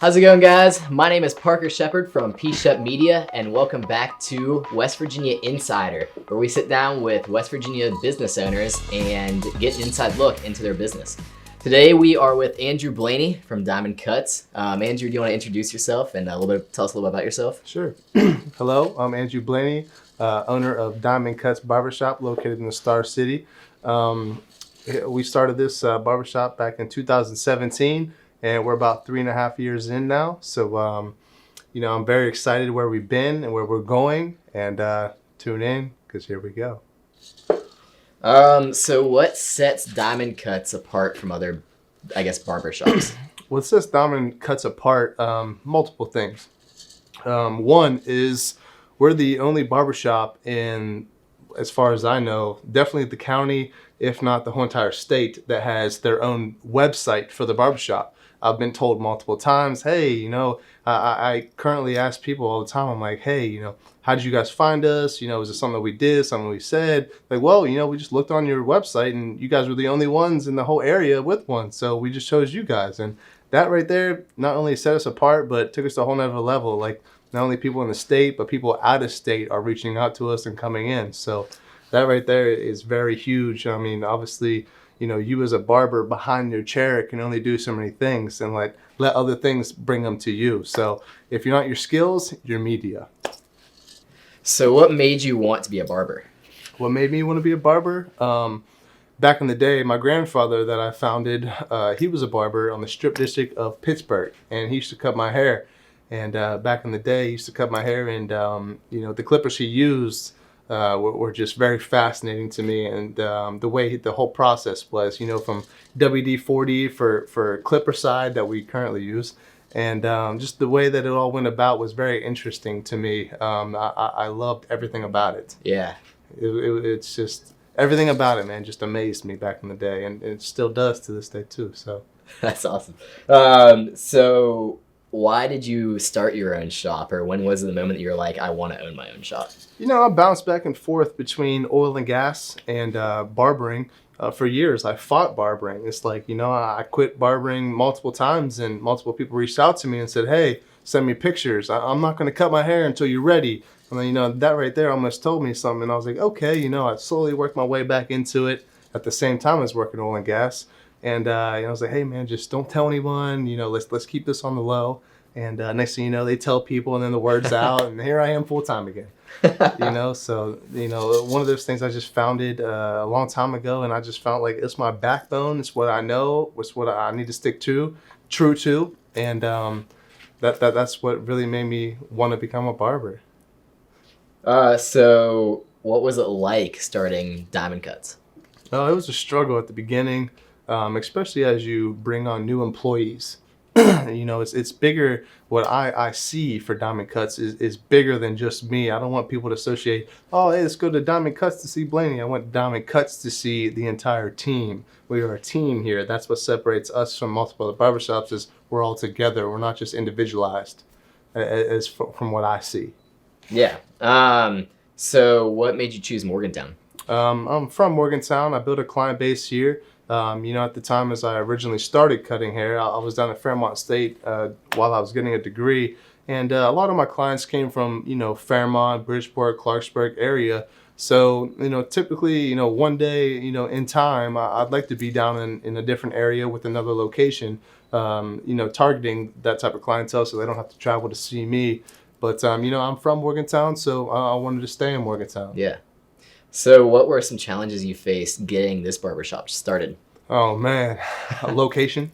How's it going, guys? My name is Parker Shepard from P-Shep Media, and welcome back to West Virginia Insider, where we sit down with West Virginia business owners and get an inside look into their business. Today we are with Andrew Blaney from Diamond Cuts. Andrew, do you want to introduce yourself and tell us a little bit about yourself? Sure. Hello, I'm Andrew Blaney, owner of Diamond Cuts Barbershop located in the Star City. We started this barbershop back in 2017, and we're about 3.5 years in now. So, I'm very excited where we've been and where we're going, and tune in because here we go. So what sets Diamond Cuts apart from other, barbershops? What sets Diamond Cuts apart? Multiple things. One is we're the only barbershop in, as far as I know, definitely the county, if not the whole entire state, that has their own website for the barbershop. I've been told multiple times, hey, I currently ask people all the time, I'm like, hey, how did you guys find us? Is it something that we did, something we said? Like, well, we just looked on your website and you guys were the only ones in the whole area with one. So we just chose you guys. And that right there not only set us apart, but took us to a whole nother level. Like, not only people in the state, but people out of state are reaching out to us and coming in. So that right there is very huge. I mean, obviously, you as a barber behind your chair can only do so many things, and let other things bring them to you. So if you're not your skills, you're media. So what made you want to be a barber? What made me want to be a barber? Back in the day, my grandfather that I founded, he was a barber on the Strip District of Pittsburgh, and he used to cut my hair. And back in the day, he used to cut my hair, and the clippers he used were just very fascinating to me, and the way the whole process was, from WD-40 for clipper side that we currently use, and just the way that it all went about was very interesting to me. I loved everything about it. Yeah. It's just, everything about it, man, just amazed me back in the day, and it still does to this day too, so. That's awesome. So why did you start your own shop, or when was the moment that you were like, I want to own my own shop? I bounced back and forth between oil and gas and barbering. For years, I fought barbering. It's like, I quit barbering multiple times, and multiple people reached out to me and said, hey, send me pictures. I'm not going to cut my hair until you're ready. And then, that right there almost told me something. And I was like, okay, I slowly worked my way back into it at the same time as working oil and gas. And I was like, hey, man, just don't tell anyone. Let's keep this on the low. And next thing you know, they tell people, and then the word's out, and here I am full time again. So one of those things I just founded a long time ago, and I just felt like it's my backbone. It's what I know. It's what I need to stick true to, and that's what really made me want to become a barber. So what was it like starting Diamond Cuts? Oh, it was a struggle at the beginning, especially as you bring on new employees. It's bigger. What I see for Diamond Cuts is bigger than just me. I don't want people to associate, oh, hey, let's go to Diamond Cuts to see Blaney. I want Diamond Cuts to see the entire team. We are a team here. That's what separates us from multiple other barbershops, is we're all together. We're not just individualized, from what I see. Yeah. So what made you choose Morgantown? I'm from Morgantown. I built a client base here. At the time as I originally started cutting hair, I was down at Fairmont State while I was getting a degree. And a lot of my clients came from, Fairmont, Bridgeport, Clarksburg area. So, typically, one day, in time, I'd like to be down in a different area with another location, targeting that type of clientele so they don't have to travel to see me. But, I'm from Morgantown, so I wanted to stay in Morgantown. Yeah. So what were some challenges you faced getting this barbershop started? Oh, man. A location.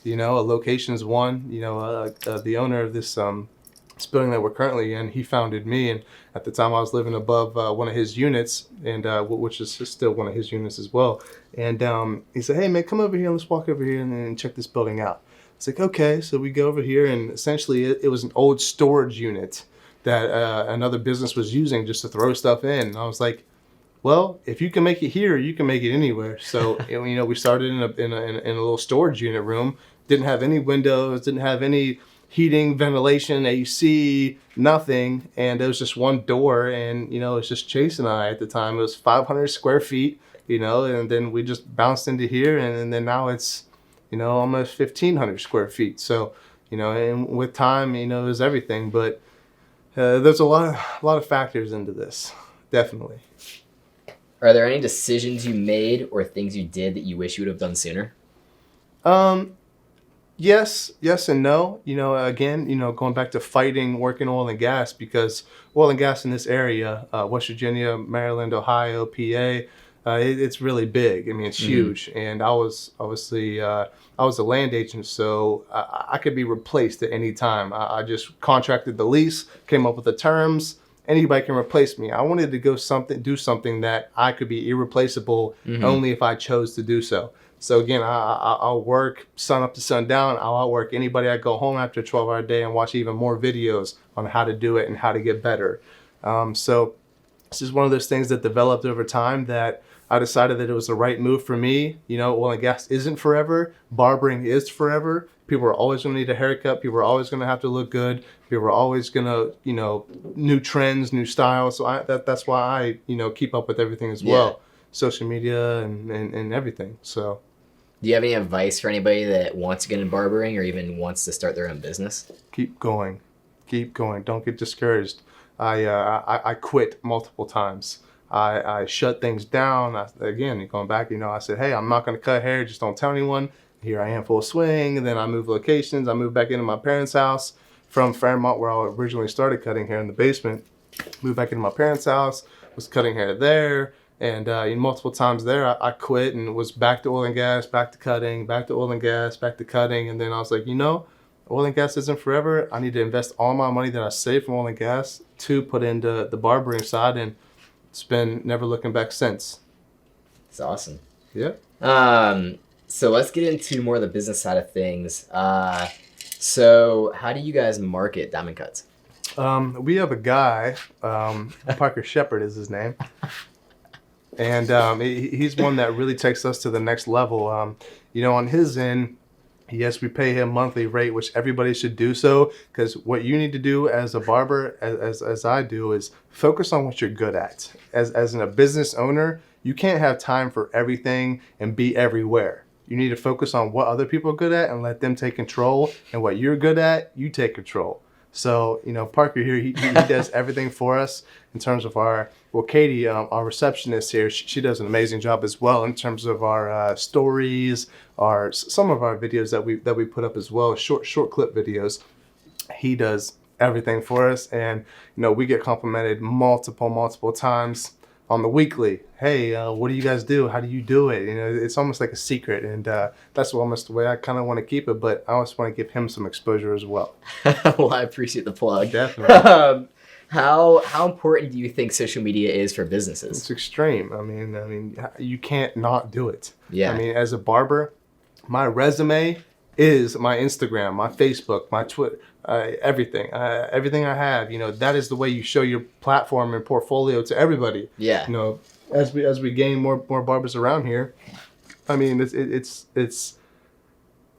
A location is one. The owner of this building that we're currently in, he founded me. And at the time, I was living above one of his units, and which is still one of his units as well. And he said, hey, man, come over here. Let's walk over here and check this building out. It's like, okay. So we go over here, and essentially it was an old storage unit that another business was using just to throw stuff in. And I was like, well, if you can make it here, you can make it anywhere. So, we started in a little storage unit room. Didn't have any windows, didn't have any heating, ventilation, AC, nothing. And there was just one door, and, it's just Chase and I at the time. It was 500 square feet, and then we just bounced into here, and then now it's, almost 1,500 square feet. So, and with time, there's everything. But there's a lot of factors into this, definitely. Are there any decisions you made or things you did that you wish you would have done sooner? Yes and no. Again, going back to fighting, working oil and gas, because oil and gas in this area, West Virginia, Maryland, Ohio, PA, it's really big. I mean, it's huge. And I was obviously, I was a land agent, so I could be replaced at any time. I just contracted the lease, came up with the terms. Anybody can replace me. I wanted to do something that I could be irreplaceable only if I chose to do so. So again, I'll work sun up to sundown. I'll outwork anybody. I go home after a 12-hour day and watch even more videos on how to do it and how to get better. So this is one of those things that developed over time that I decided that it was the right move for me. Oil and gas isn't forever. Barbering is forever. People are always going to need a haircut. People are always going to have to look good. People are always going to, new trends, new styles. So that's why I, keep up with everything as well. Social media and everything. So. Do you have any advice for anybody that wants to get into barbering or even wants to start their own business? Keep going. Don't get discouraged. I quit multiple times. I shut things down. Again, going back, I said, hey, I'm not going to cut hair. Just don't tell anyone. Here I am full swing. And then I moved locations. I moved back into my parents' house from Fairmont, where I originally started cutting hair in the basement. Moved back into my parents' house, was cutting hair there. And multiple times there, I quit and was back to oil and gas, back to cutting, back to oil and gas, back to cutting. And then I was like, oil and gas isn't forever. I need to invest all my money that I saved from oil and gas to put into the barbering side. And it's been never looking back since. It's awesome. Yeah. So let's get into more of the business side of things. So how do you guys market diamond cuts? We have a guy, Parker Shepard is his name. And he's one that really takes us to the next level. On his end, yes, we pay him monthly rate, which everybody should do so, because what you need to do as a barber, as I do, is focus on what you're good at. As a business owner, you can't have time for everything and be everywhere. You need to focus on what other people are good at and let them take control, and what you're good at, you take control. So, Parker here, he does everything for us in terms of Katie, our receptionist here, she does an amazing job as well in terms of our stories, some of our videos that we put up as well, short clip videos. He does everything for us, and we get complimented multiple times on the weekly. Hey, what do you guys do? How do you do it? It's almost like a secret, and that's almost the way I kind of want to keep it. But I also want to give him some exposure as well. Well, I appreciate the plug. Definitely. How important do you think social media is for businesses? It's extreme. I mean, you can't not do it. Yeah. I mean, as a barber, my resume is my Instagram, my Facebook, my Twitter, everything I have. That is the way you show your platform and portfolio to everybody. Yeah. As we gain more barbers around here, I mean, it's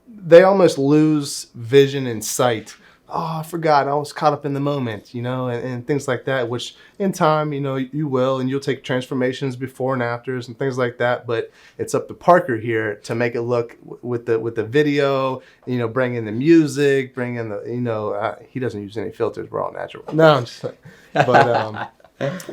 they almost lose vision and sight. Oh, I forgot. I was caught up in the moment, and things like that, which in time, you will, and you'll take transformations before and afters and things like that. But it's up to Parker here to make it look with the video, bring in the music, bring in the, he doesn't use any filters. We're all natural. No, I'm just, but,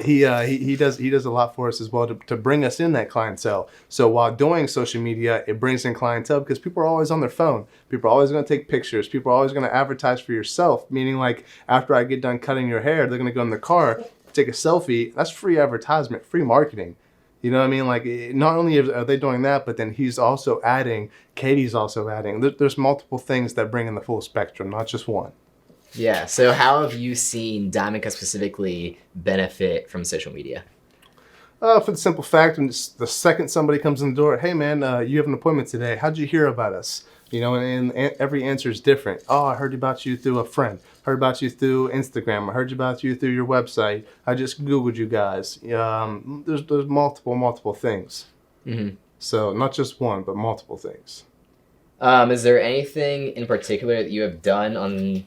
he does a lot for us as well to bring us in that clientele. So while doing social media, it brings in clientele because people are always on their phone. People are always going to take pictures. People are always going to advertise for yourself, meaning like after I get done cutting your hair, they're going to go in the car, take a selfie. That's free advertisement, free marketing. You know what I mean? Like, not only are they doing that, but then he's also adding, Katie's also adding. There's multiple things that bring in the full spectrum, not just one. Yeah. So how have you seen Diamond Cut specifically benefit from social media? For the simple fact, when the second somebody comes in the door, hey man, you have an appointment today. How'd you hear about us? And every answer is different. Oh, I heard about you through a friend. Heard about you through Instagram. I heard about you through your website. I just Googled you guys. There's multiple things. Mm-hmm. So not just one, but multiple things. Is there anything in particular that you have done on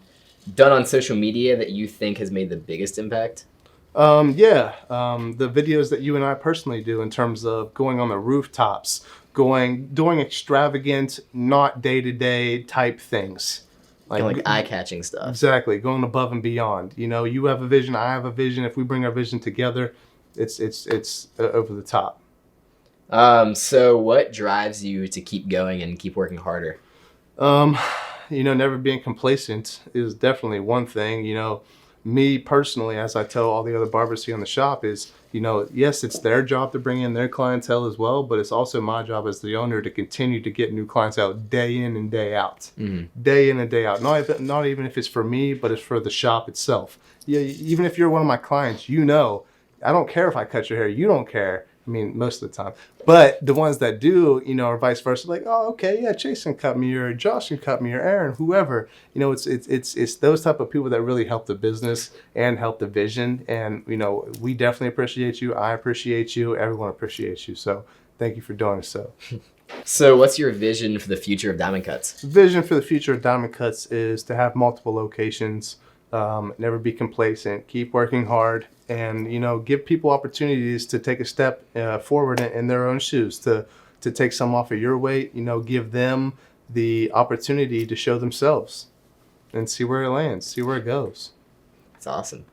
social media that you think has made the biggest impact? The videos that you and I personally do in terms of going on the rooftops, doing extravagant, not day-to-day type things. Kind of like eye-catching stuff. Exactly, going above and beyond. You know, you have a vision, I have a vision. If we bring our vision together, it's over the top. So what drives you to keep going and keep working harder? You know, never being complacent is definitely one thing. You know, me personally, as I tell all the other barbers here in the shop, is, you know, yes, it's their job to bring in their clientele as well, but it's also my job as the owner to continue to get new clientele day in and day out. Day in and day out. Not even if it's for me, but it's for the shop itself. Yeah, even if you're one of my clients, you know, I don't care if I cut your hair. You don't care. I mean, most of the time. But the ones that do, you know, or vice versa, like, oh, okay, yeah, Jason cut me, or Josh can cut me, or Aaron, whoever. You know, it's those type of people that really help the business and help the vision. And, you know, we definitely appreciate you. I appreciate you. Everyone appreciates you. So thank you for doing so. So what's your vision for the future of Diamond Cuts? Vision for the future of Diamond Cuts is to have multiple locations, never be complacent, keep working hard, and, you know, give people opportunities to take a step forward in their own shoes, to take some off of your weight, you know, give them the opportunity to show themselves and see where it lands, see where it goes. That's awesome.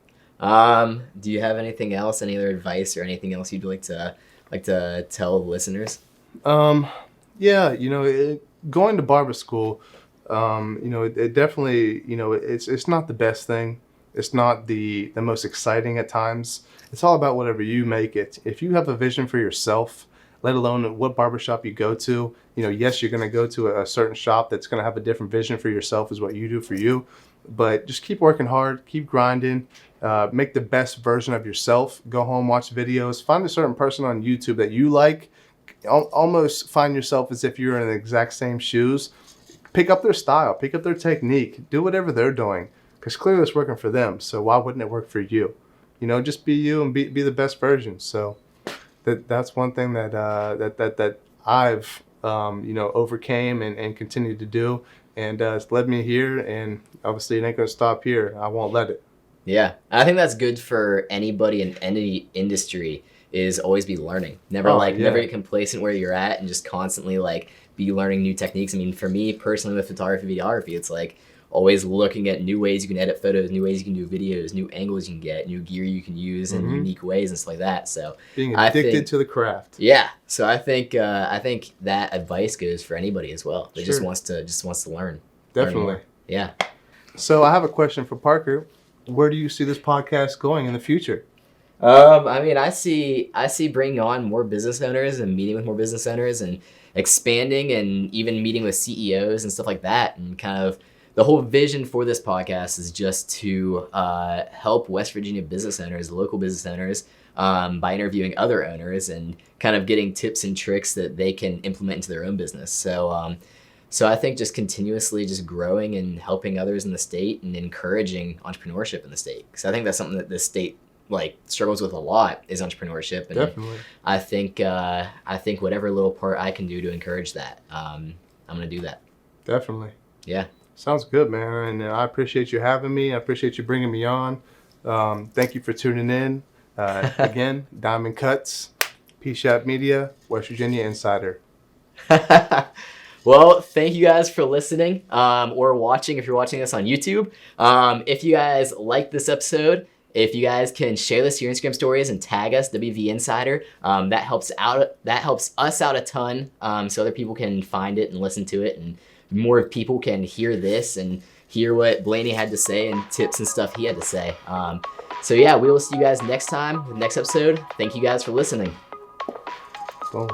Do you have anything else, any other advice or anything else you'd like to tell the listeners? Yeah, you know, going to barber school, you know, it definitely, you know, it's not the best thing. It's not the most exciting at times. It's all about whatever you make it. If you have a vision for yourself, let alone what barbershop you go to, you know, yes, you're going to go to a certain shop that's going to have a different vision for yourself as what you do for you. But just keep working hard, keep grinding, make the best version of yourself. Go home, watch videos, find a certain person on YouTube that you like. Almost find yourself as if you're in the exact same shoes. Pick up their style, pick up their technique, do whatever they're doing. Because clearly it's working for them, so why wouldn't it work for you? You know, just be you and be the best version. So that's one thing that I've you know, overcame and continue to do, and it's led me here. And obviously, it ain't gonna stop here. I won't let it. Yeah, I think that's good for anybody in any industry. Is always be learning. Never never get complacent where you're at, and just constantly like be learning new techniques. I mean, for me personally with photography, videography, it's like always looking at new ways you can edit photos, new ways you can do videos, new angles you can get, new gear you can use in unique ways and stuff like that. So being addicted to the craft. Yeah. So I think that advice goes for anybody as well. That just wants to learn. Definitely. Learn yeah. So I have a question for Parker. Where do you see this podcast going in the future? I mean, I see bringing on more business owners and meeting with more business owners and expanding and even meeting with CEOs and stuff like that, and kind of the whole vision for this podcast is just to help West Virginia business owners, local business owners, by interviewing other owners and kind of getting tips and tricks that they can implement into their own business. So I think just continuously just growing and helping others in the state and encouraging entrepreneurship in the state. Because I think that's something that the state like struggles with a lot is entrepreneurship. And definitely. I think whatever little part I can do to encourage that, I'm going to do that. Definitely. Yeah. Sounds good, man. And I appreciate you having me. I appreciate you bringing me on. Thank you for tuning in. Again, Diamond Cuts, P-Shop Media, West Virginia Insider. Well, thank you guys for listening or watching if you're watching this on YouTube. If you guys like this episode, if you guys can share this to your Instagram stories and tag us, WV Insider, that helps us out a ton, so other people can find it and listen to it, and more people can hear this and hear what Blaney had to say and tips and stuff he had to say. So yeah, we will see you guys next time with the next episode. Thank you guys for listening. Boom.